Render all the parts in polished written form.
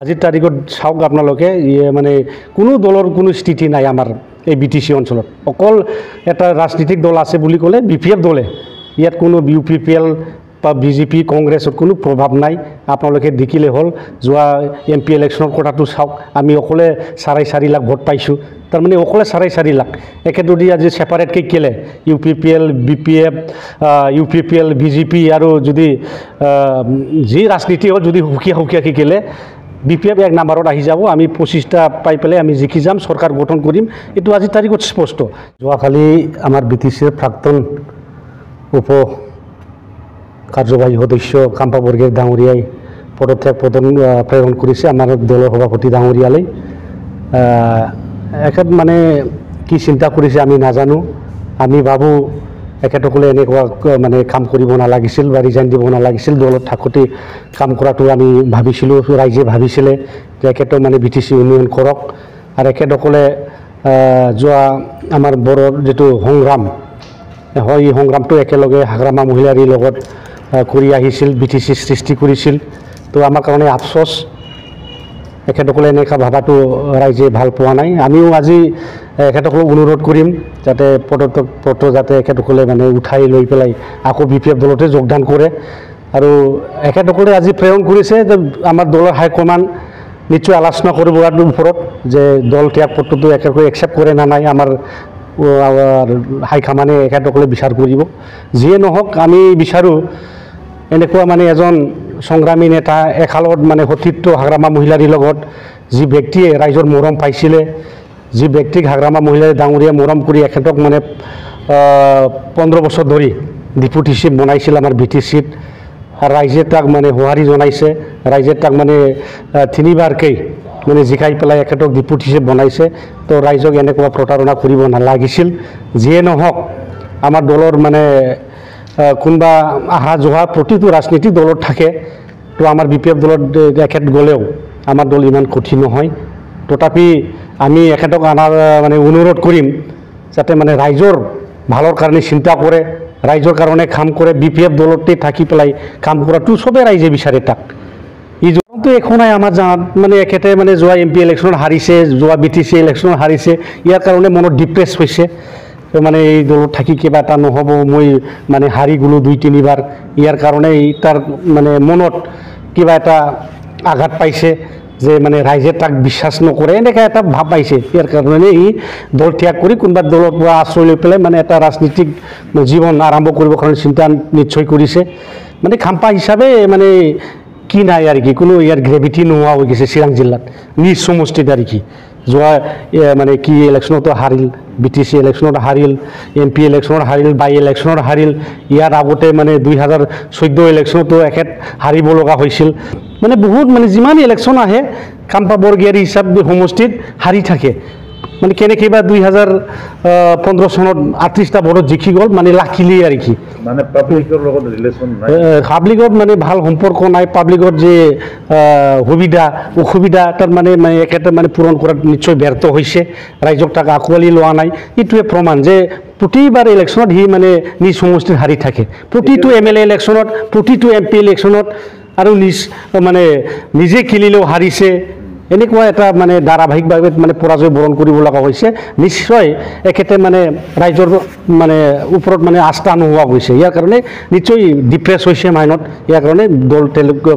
আজিৰ তাৰিখত চাওক আপোনালোকে মানে কোনো দলৰ কোনো স্থিতি নাই আমাৰ এই BTC অঞ্চলত অকল এটা ৰাজনৈতিক দল আছে বুলি ক'লে BPF দলে ইয়াত কোনো UPPL বা BJP কংগ্ৰেছৰ কোনো প্ৰভাৱ নাই আপোনালোকে দেখিলে হ'ল যোৱা MP ইলেকশ্যনৰ কথাটো চাওক আমি অকলে 4.5 লাখ ভোট পাইছোঁ তাৰমানে অকলে 4.5 লাখ একেদৰে আজি সেপাৰেটকৈ কেলে UPPL BPF UPPL BJP আৰু যদি যি ৰাজনীতি হ'ল যদি সুকীয়াকৈ কেলে BPF 1 নম্বৰত আহি যাব আমি 25টা পাই পেলাই আমি জিকি যাম সৰকাৰ গঠন কৰিম এটো আজি তাৰিখত স্পষ্ট যোৱাকালি আমাৰ BTCৰ প্ৰাক্তন উপ কাৰ্যবাহী সদস্য কাম্পা বৰগোহাঁই ডাঙৰীয়াই পদত্যাগ প্ৰেৰণ কৰিছে আমাৰ দলৰ সভাপতি ডাঙৰীয়ালৈ একেত মানে কি চিন্তা কৰিছে আমি নাজানো আমি ভাবো একেতকলে এনেকুৱা মানে কাম কৰিব নালাগিছিল বা ৰিজাইন দিব নালাগিছিল দলত থাকোতে কাম কৰাটো আমি ভাবিছিলোঁ ৰাইজে ভাবিছিলে যে একেতো মানে BTC উন্নয়ন কৰক আৰু একেতকলে যোৱা আমাৰ বড়োৰ যেটো সংগ্ৰাম হয় এই সংগ্ৰামটো একেলগে হাগ্ৰামা মহিলাৰ লগত কৰি আহিছিল BTC সৃষ্টি কৰিছিল তো আমাৰ কাৰণে আফসোস একেতকলে এনেকা ভাবাটো ৰাইজে ভাল পোৱা নাই আমিও আজি একেতকলে অনুৰোধ কৰিম যাতে পদত্যাগ যাতে একেতকলে মানে উঠাই লৈ পেলাই আকৌ BPF দলতে যোগদান কৰে আৰু একেতকলে আজি প্ৰেৰণ কৰিছে যে আমাৰ দলৰ হাইকমান্ড নিশ্চয় আলোচনা কৰিব ইয়াৰ ওপৰত যে দল ত্যাগ পত্ৰটো একেকৈ একচেপ্ট কৰে না নাই আমাৰ হাইকমান্ডে একেতকলে বিচাৰ কৰিব যিয়ে নহওক আমি বিচাৰো এনেকুৱা মানে এজন সংগ্ৰামী নেতা একালত মানে সতীৰ্থ হাগ্ৰামা মহিলাৰ লগত যি ব্যক্তিয়ে ৰাইজৰ মৰম পাইছিলে যি ব্যক্তিক হাগ্ৰামা মহিলাৰ ডাঙৰীয়া মৰম কৰি এখেতক মানে 15 বছৰ ধৰি ডেপুটি চিফ বনাইছিল আমাৰ BTCত ৰাইজে তাক মানে হোৱাৰি জনাইছে ৰাইজে তাক মানে 3বাৰকৈ মানে জিকাই পেলাই এখেতক ডেপুটি চিফ বনাইছে তো ৰাইজক এনেকুৱা প্ৰতাৰণা কৰিব নালাগিছিল যিয়ে নহওক আমাৰ দলৰ মানে কোনবা আহা যোৱা প্ৰতিটো ৰাজনীতি দলত থাকে তো আমাৰ BPF দলত একেত গলেও আমাৰ দল ইমান কঠিন নহয় তথাপি আমি একেতক আনাৰ মানে অনুৰোধ কৰিম যাতে মানে ৰাইজৰ ভালৰ কাৰণে চিন্তা কৰে ৰাইজৰ কাৰণে কাম কৰে BPF দলতে থাকি পেলাই কাম কৰাটো সবে ৰাইজে বিচাৰে তাক ই জনটো এখন নাই আমাৰ জানাত মানে একেতে মানে যোৱা MP ইলেকশ্যনত হাৰিছে যোৱা BTC ইলেকশ্যনত হাৰিছে ইয়াৰ কাৰণে মনত ডিপ্ৰেছ হৈছে মানে এই দলত থাকি কিবা এটা নহব মই মানে হাৰি গলো 2-3বাৰ ইয়াৰ কাৰণে তাৰ মানে মনত কিবা এটা আঘাত পাইছে যে মানে ৰাইজে তাক বিশ্বাস নকৰে এনেকা এটা ভাব পাইছে ইয়াৰ কাৰণে ই দল ত্যাগ কৰি কোনবা দলৰ পৰা আশ্ৰয় লৈ পেলাই মানে এটা ৰাজনীতিক জীৱন আৰম্ভ কৰিব কাৰণে চিন্তা নিশ্চয় কৰিছে মানে খাম্পা হিচাপে মানে কি নাই আৰ কি কোনো ইয়াৰ গ্ৰেভিটি নোহোৱা হৈ গৈছে চিৰাং জিলাত নিজ সমষ্টিত আৰ কি যোৱা মানে কি ইলেকশ্যনতো হাৰিল BTC ইলেকশ্যনত হাৰিল MP ইলেকশ্যনত হাৰিল বাই ইলেকশ্যনত হাৰিল ইয়াৰ আগতে মানে 2014 ইলেকশ্যনতো একেত হাৰিব লগা হৈছিল মানে বহুত মানে যিমান ইলেকশ্যন আহে কাম্পা বৰগোহাঁই হিচাপ সমষ্টিত হাৰি থাকে মানে কেনেকৈ বা 2015 চনত 38টা ভোটত জিকি গ'ল মানে লাকিলি আর কি মানে পাব্লিকৰ লগত ৰিলেশ্যন নাই পাব্লিকত মানে ভাল সম্পৰ্ক নাই পাব্লিকত যে অসুবিধা তাৰ মানে একেটা মানে পূৰণ কৰাত নিশ্চয় ব্যৰ্থ হৈছে ৰাইজক তাক আঁকোৱালি লোৱা নাই এইটোৱে প্ৰমাণ যে প্ৰতিবাৰ ইলেকশ্যনত সি মানে নিজ সমষ্টিত হাৰি থাকে প্ৰতিটো MLA ইলেকশ্যনত প্ৰতিটো MP ইলেকশ্যনত আৰু নিজ মানে নিজে খেলিলেও হাৰিছে এনেকুৱা এটা মানে ধাৰাবাহিকভাৱে মানে পৰাজয় বৰণ কৰিব লগা হৈছে নিশ্চয় একেতে মানে ৰাইজৰ মানে ওপৰত মানে আস্থা নোহোৱা হৈছে ইয়াৰ কাৰণে নিশ্চয় ডিপ্ৰেছ হৈছে মাইনত ইয়াৰ কাৰণে দল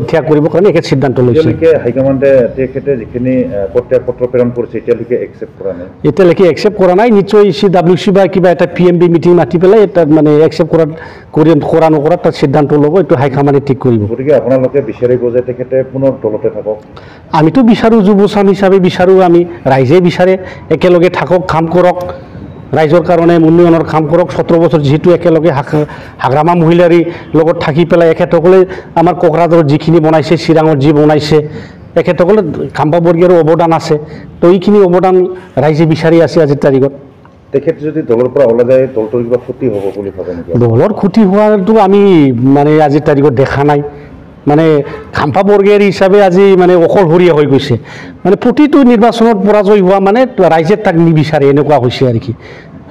ত্যাগ কৰিবৰ কাৰণে একে সিদ্ধান্ত লৈছে হাইকমান্ডে তেখেতে যিখিনি প্ৰত্যাগ পত্ৰ প্ৰেৰণ কৰিছে এতিয়ালৈকে একচেপ্ট কৰা নাই নিশ্চয় CWC বা কিবা এটা PMB মিটিং মাতি পেলাই এটা মানে একচেপ্ট কৰা নকৰা তাত সিদ্ধান্ত ল'ব এইটো হাইকমান্ডে ঠিক কৰিব গতিকে আপোনালোকে বিচাৰিব যে তেখেতে পুনৰ দলতে থাকক আমিতো বিচাৰো যুৱচাম হিচাপে বিচাৰো আমি ৰাইজে বিচাৰে একেলগে থাকক কাম কৰক ৰাইজৰ কাৰণে উন্নয়নৰ কাম কৰক 17 বছৰ যেহেতু একেলগে হাগ্ৰামা মহিলাৰ লগত থাকি পেলাই একেতকলে আমাৰ কোকৰাঝাৰত যিখিনি বনাইছে চিৰাঙত যি বনাইছে একেতকলে কাম্পা বৰগোহাঁইৰ অৱদান আছে তো এইখিনি অৱদান ৰাইজে বিচাৰি আছে আজিৰ তাৰিখত তেখেত যদি দলৰ পৰা ওলাই যায় দলটোৰ কিবা ক্ষতি হ'ব বুলি ভাবে নেকি দলৰ ক্ষতি হোৱাটো আমি মানে আজিৰ তাৰিখত দেখা নাই মানে কাম্পা বৰগোহাঁই হিচাপে আজি মানে অকলশৰীয়া হৈ গৈছে মানে প্ৰতিটো নিৰ্বাচনত পৰাজয় হোৱা মানে ৰাইজে তাক নিবিচাৰে এনেকুৱা হৈছে আৰ কি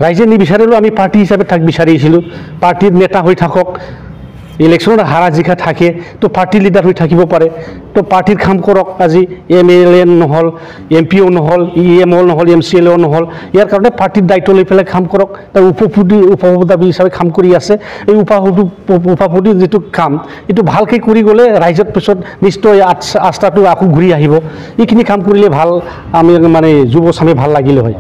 ৰাইজে নিবিচাৰিলেও আমি পাৰ্টি হিচাপে তাক বিচাৰিছিলোঁ পাৰ্টিৰ নেতা হৈ থাকক ইলেকশ্যনত হাৰা জিকা থাকে তো পাৰ্টি লিডাৰ হৈ থাকিব পাৰে তো পাৰ্টিৰ কাম কৰক আজি MLA নহ'ল MP নহ'ল EMO নহ'ল MCLA নহ'ল ইয়াৰ কাৰণে পাৰ্টিৰ দায়িত্ব লৈ পেলাই কাম কৰক তাৰ উপসভাপতি হিচাপে কাম কৰি আছে এই উপসভাপতিৰ যিটো কাম এইটো ভালকৈ কৰি গ'লে ৰাইজৰ পিছত নিশ্চয় আস্থাটো আকৌ ঘূৰি আহিব এইখিনি কাম কৰিলে ভাল আমি মানে যুৱ চামে ভাল লাগিলে হয়